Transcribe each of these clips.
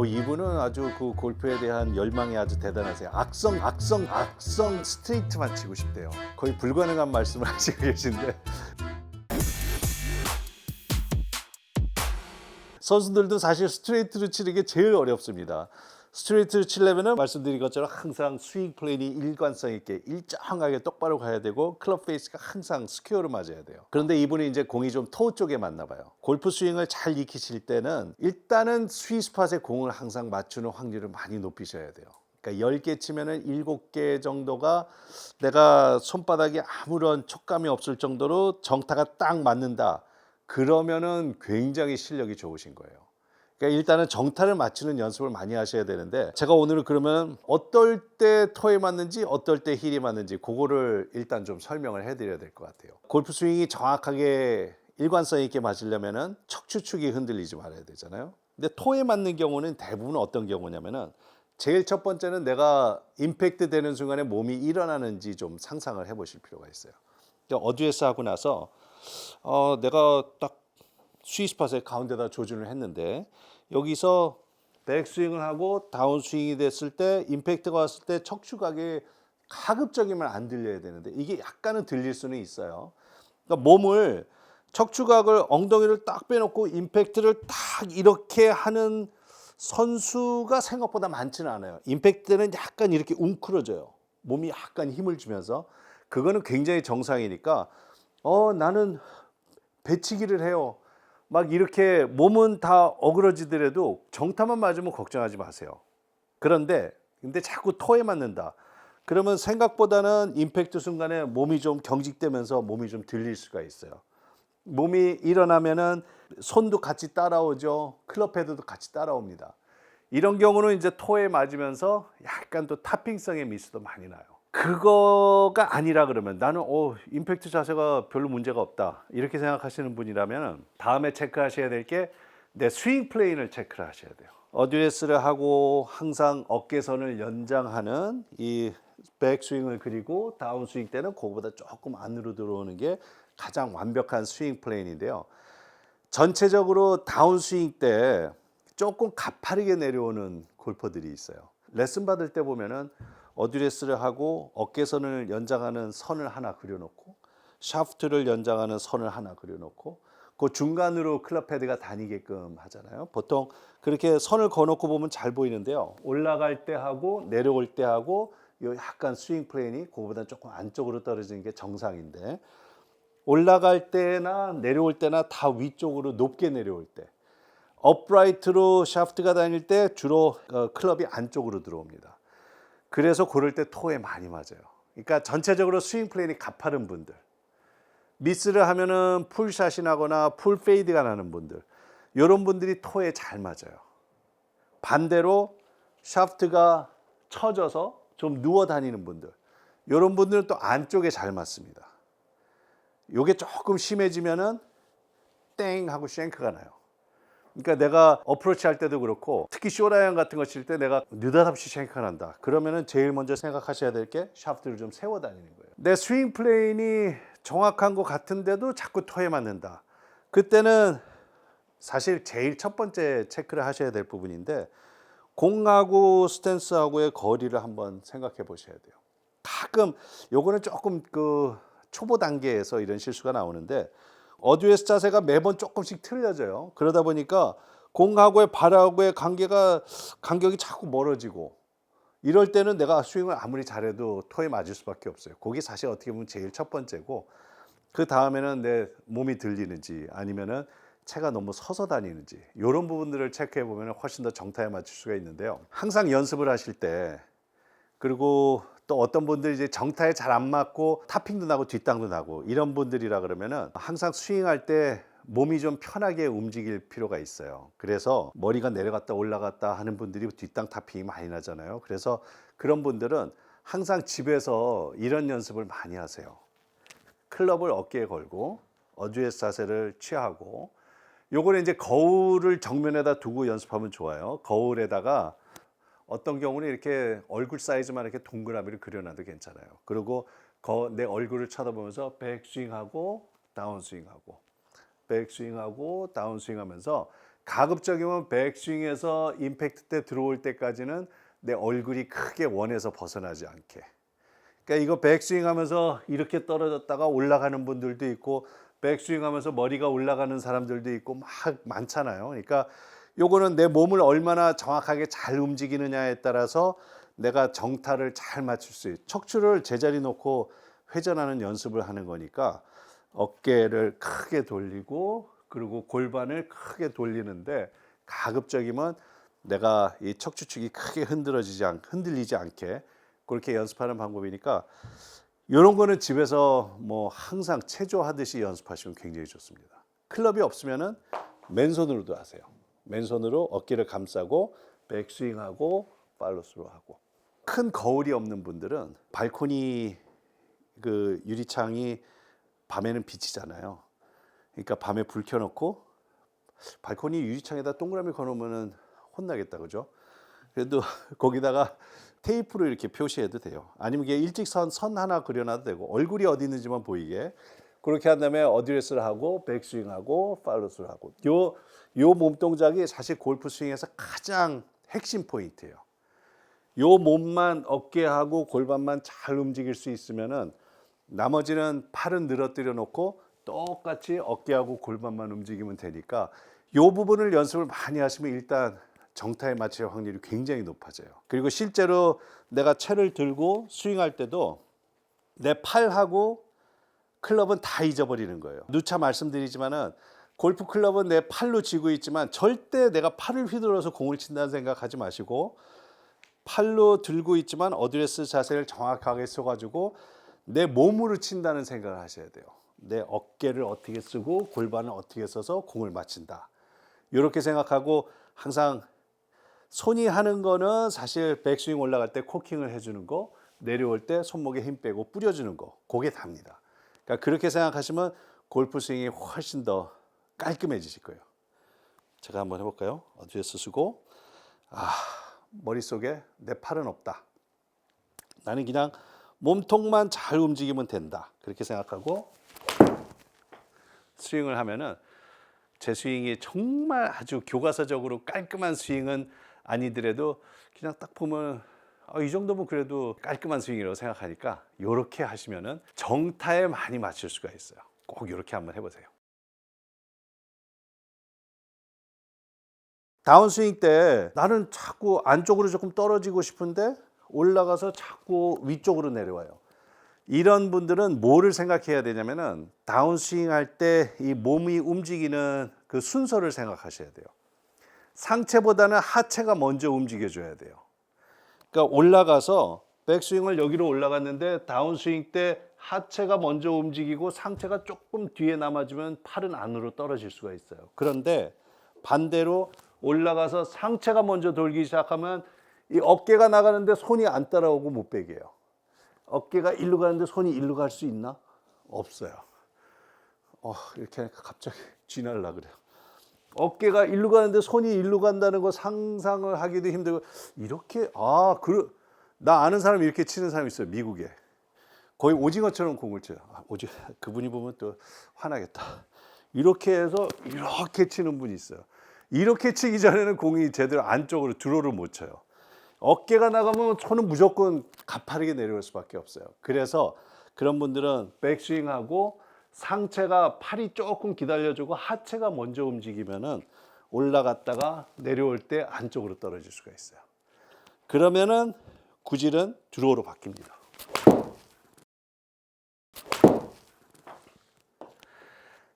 이분은 아주 그 골프에 대한 열망이 아주 대단하세요. 악성 스트레이트만 치고 싶대요. 거의 불가능한 말씀을 하시고 계신데 선수들도 사실 스트레이트로 치는 게 제일 어렵습니다. 스트레이트를 치려면은 말씀드린 것처럼 항상 스윙 플레인이 일관성 있게 일정하게 똑바로 가야 되고 클럽 페이스가 항상 스퀘어로 맞아야 돼요. 그런데 이분이 이제 공이 좀 토 쪽에 맞나 봐요. 골프 스윙을 잘 익히실 때는 일단은 스윗 스팟에 공을 항상 맞추는 확률을 많이 높이셔야 돼요. 그러니까 10개 치면은 7개 정도가 내가 손바닥에 아무런 촉감이 없을 정도로 정타가 딱 맞는다. 그러면은 굉장히 실력이 좋으신 거예요. 그러니까 일단은 정타를 맞추는 연습을 많이 하셔야 되는데, 제가 오늘은 그러면 어떨 때 토에 맞는지 어떨 때 힐이 맞는지 그거를 일단 좀 설명을 해드려야 될 것 같아요. 골프 스윙이 정확하게 일관성 있게 맞으려면은 척추축이 흔들리지 말아야 되잖아요. 근데 토에 맞는 경우는 대부분 어떤 경우냐면은, 제일 첫 번째는 내가 임팩트 되는 순간에 몸이 일어나는지 좀 상상을 해보실 필요가 있어요. 그러니까 어드레스 하고 나서 내가 딱 스윗스팟에 가운데다 조준을 했는데, 여기서 백스윙을 하고 다운스윙이 됐을 때 임팩트가 왔을 때 척추각이 가급적이면 안 들려야 되는데 이게 약간은 들릴 수는 있어요. 그러니까 몸을 척추각을 엉덩이를 딱 빼놓고 임팩트를 딱 이렇게 하는 선수가 생각보다 많지는 않아요. 임팩트 때는 약간 이렇게 웅크러져요. 몸이 약간 힘을 주면서. 그거는 굉장히 정상이니까 나는 배치기를 해요. 막 이렇게 몸은 다 어그러지더라도 정타만 맞으면 걱정하지 마세요. 근데 자꾸 토에 맞는다. 그러면 생각보다는 임팩트 순간에 몸이 좀 경직되면서 몸이 좀 들릴 수가 있어요. 몸이 일어나면은 손도 같이 따라오죠. 클럽 헤드도 같이 따라옵니다. 이런 경우는 이제 토에 맞으면서 약간 또 타핑성의 미스도 많이 나요. 그거가 아니라 그러면 나는 임팩트 자세가 별로 문제가 없다 이렇게 생각하시는 분이라면 다음에 체크하셔야 될 게 내 스윙 플레인을 체크를 하셔야 돼요. 어드레스를 하고 항상 어깨선을 연장하는 이 백스윙을 그리고 다운스윙 때는 그거보다 조금 안으로 들어오는 게 가장 완벽한 스윙 플레인인데요. 전체적으로 다운스윙 때 조금 가파르게 내려오는 골퍼들이 있어요. 레슨 받을 때 보면은 어드레스를 하고 어깨선을 연장하는 선을 하나 그려놓고 샤프트를 연장하는 선을 하나 그려놓고 그 중간으로 클럽 헤드가 다니게끔 하잖아요. 보통 그렇게 선을 그어놓고 보면 잘 보이는데요. 올라갈 때 하고 내려올 때 하고 요 약간 스윙 플레인이 그거보다 조금 안쪽으로 떨어지는 게 정상인데, 올라갈 때나 내려올 때나 다 위쪽으로 높게 내려올 때, 업라이트로 샤프트가 다닐 때 주로 클럽이 안쪽으로 들어옵니다. 그래서 그럴 때 토에 많이 맞아요. 그러니까 전체적으로 스윙 플레인이 가파른 분들, 미스를 하면은 풀샷이 나거나 풀 페이드가 나는 분들, 이런 분들이 토에 잘 맞아요. 반대로 샤프트가 처져서 좀 누워 다니는 분들, 이런 분들은 또 안쪽에 잘 맞습니다. 이게 조금 심해지면은 땡 하고 쉔크가 나요. 그러니까 내가 어프로치 할 때도 그렇고 특히 쇼라이언 같은 거 칠 때 내가 느닷없이 쉔크가 난다. 그러면은 제일 먼저 생각하셔야 될 게 샤프트를 좀 세워 다니는 거예요. 내 스윙 플레인이 정확한 것 같은데도 자꾸 토에 맞는다. 그때는 사실 제일 첫 번째 체크를 하셔야 될 부분인데, 공하고 스탠스하고의 거리를 한번 생각해 보셔야 돼요. 가끔 요거는 조금 그 초보 단계에서 이런 실수가 나오는데, 어드레스 자세가 매번 조금씩 틀려져요. 그러다 보니까 공하고의 발하고의 간격이 자꾸 멀어지고, 이럴 때는 내가 스윙을 아무리 잘해도 토에 맞을 수밖에 없어요. 그게 사실 어떻게 보면 제일 첫 번째고, 그 다음에는 내 몸이 들리는지 아니면은 채가 너무 서서 다니는지, 이런 부분들을 체크해 보면 훨씬 더 정타에 맞출 수가 있는데요. 항상 연습을 하실 때, 그리고 또 어떤 분들이 이제 정타에 잘 안 맞고 타핑도 나고 뒷땅도 나고 이런 분들이라 그러면은 항상 스윙할 때 몸이 좀 편하게 움직일 필요가 있어요. 그래서 머리가 내려갔다 올라갔다 하는 분들이 뒷땅 타핑이 많이 나잖아요. 그래서 그런 분들은 항상 집에서 이런 연습을 많이 하세요. 클럽을 어깨에 걸고 어드레스 자세를 취하고, 요거는 이제 거울을 정면에다 두고 연습하면 좋아요. 거울에다가 어떤 경우는 이렇게 얼굴 사이즈만 이렇게 동그라미를 그려놔도 괜찮아요. 그리고 내 얼굴을 쳐다보면서 백스윙하고 다운스윙하고 백스윙하고 다운스윙하면서 가급적이면 백스윙에서 임팩트 때 들어올 때까지는 내 얼굴이 크게 원에서 벗어나지 않게. 그러니까 이거 백스윙 하면서 이렇게 떨어졌다가 올라가는 분들도 있고 백스윙 하면서 머리가 올라가는 사람들도 있고 막 많잖아요. 그러니까 요거는 내 몸을 얼마나 정확하게 잘 움직이느냐에 따라서 내가 정타를 잘 맞출 수 있어요. 척추를 제자리 놓고 회전하는 연습을 하는 거니까 어깨를 크게 돌리고 그리고 골반을 크게 돌리는데 가급적이면 내가 이 척추축이 크게 흔들리지 않게 그렇게 연습하는 방법이니까 이런 거는 집에서 뭐 항상 체조하듯이 연습하시면 굉장히 좋습니다. 클럽이 없으면은 맨손으로도 하세요. 맨손으로 어깨를 감싸고 백스윙하고 팔로스로 하고. 큰 거울이 없는 분들은 발코니 그 유리창이 밤에는 비치잖아요. 그러니까 밤에 불 켜놓고 발코니 유리창에다 동그라미 걸어놓으면 혼나겠다, 그죠? 그래도 거기다가 테이프로 이렇게 표시해도 돼요. 아니면 이게 일직선 선 하나 그려놔도 되고 얼굴이 어디 있는지만 보이게 그렇게 한 다음에 어드레스를 하고 백스윙하고 팔로스를 하고 요 몸 동작이 사실 골프 스윙에서 가장 핵심 포인트예요. 요 몸만 어깨하고 골반만 잘 움직일 수 있으면은 나머지는 팔은 늘어뜨려 놓고 똑같이 어깨하고 골반만 움직이면 되니까 요 부분을 연습을 많이 하시면 일단 정타에 맞힐 확률이 굉장히 높아져요. 그리고 실제로 내가 채를 들고 스윙할 때도 내 팔하고 클럽은 다 잊어버리는 거예요. 누차 말씀드리지만은 골프 클럽은 내 팔로 쥐고 있지만 절대 내가 팔을 휘둘러서 공을 친다는 생각하지 마시고 팔로 들고 있지만 어드레스 자세를 정확하게 써가지고 내 몸으로 친다는 생각을 하셔야 돼요. 내 어깨를 어떻게 쓰고 골반을 어떻게 써서 공을 맞춘다. 이렇게 생각하고 항상 손이 하는 거는 사실 백스윙 올라갈 때 코킹을 해주는 거, 내려올 때 손목에 힘 빼고 뿌려주는 거, 그게 답니다. 그러니까 그렇게 생각하시면 골프 스윙이 훨씬 더 깔끔해지실 거예요. 제가 한번 해볼까요? 어드레스 쓰고 머릿속에 내 팔은 없다. 나는 그냥 몸통만 잘 움직이면 된다. 그렇게 생각하고 스윙을 하면은 제 스윙이 정말 아주 교과서적으로 깔끔한 스윙은 아니더라도 그냥 딱 보면 이 정도면 그래도 깔끔한 스윙이라고 생각하니까 이렇게 하시면은 정타에 많이 맞출 수가 있어요. 꼭 이렇게 한번 해보세요. 다운스윙 때 나는 자꾸 안쪽으로 조금 떨어지고 싶은데 올라가서 자꾸 위쪽으로 내려와요. 이런 분들은 뭐를 생각해야 되냐면은 다운스윙 할 때 이 몸이 움직이는 그 순서를 생각하셔야 돼요. 상체보다는 하체가 먼저 움직여줘야 돼요. 그러니까 올라가서 백스윙을 여기로 올라갔는데 다운스윙 때 하체가 먼저 움직이고 상체가 조금 뒤에 남아주면 팔은 안으로 떨어질 수가 있어요. 그런데 반대로 올라가서 상체가 먼저 돌기 시작하면 이 어깨가 나가는데 손이 안 따라오고 못 베게요. 어깨가 일로 가는데 손이 일로 갈 수 있나? 없어요. 이렇게 하니까 갑자기 쥐날라 그래요. 어깨가 일로 가는데 손이 일로 간다는 거 상상을 하기도 힘들고 이렇게 나 아는 사람 이렇게 치는 사람이 있어요. 미국에 거의 오징어처럼 공을 쳐요. 그분이 보면 또 화나겠다. 이렇게 해서 이렇게 치는 분이 있어요. 이렇게 치기 전에는 공이 제대로 안쪽으로 드로우를 못 쳐요. 어깨가 나가면 손은 무조건 가파르게 내려올 수밖에 없어요. 그래서 그런 분들은 백스윙하고 상체가 팔이 조금 기다려주고 하체가 먼저 움직이면은 올라갔다가 내려올 때 안쪽으로 떨어질 수가 있어요. 그러면은 구질은 드로우로 바뀝니다.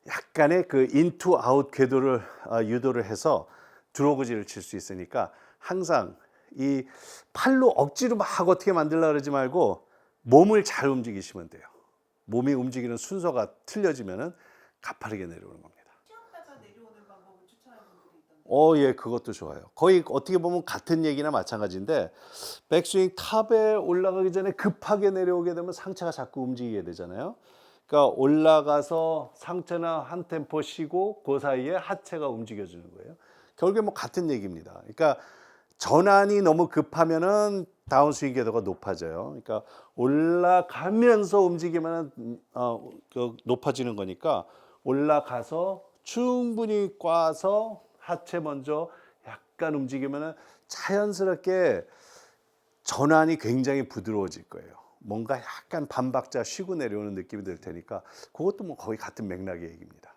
약간의 그 인투 아웃 궤도를 유도를 해서 드로우 구질을 칠 수 있으니까 항상 이 팔로 억지로 막 어떻게 만들려고 그러지 말고 몸을 잘 움직이시면 돼요. 몸이 움직이는 순서가 틀려지면은 가파르게 내려오는 겁니다. 시험에서 내려오는 방법을 추천하는 분들이 있던데. 예, 그것도 좋아요. 거의 어떻게 보면 같은 얘기나 마찬가지인데 백스윙 탑에 올라가기 전에 급하게 내려오게 되면 상체가 자꾸 움직이게 되잖아요. 그러니까 올라가서 상체나 한 템포 쉬고 그 사이에 하체가 움직여주는 거예요. 결국에 뭐 같은 얘기입니다. 그러니까 전환이 너무 급하면은 다운스윙 궤도가 높아져요. 그러니까 올라가면서 움직이면 높아지는 거니까 올라가서 충분히 꽈서 하체 먼저 약간 움직이면은 자연스럽게 전환이 굉장히 부드러워질 거예요. 뭔가 약간 반박자 쉬고 내려오는 느낌이 들 테니까 그것도 뭐 거의 같은 맥락의 얘기입니다.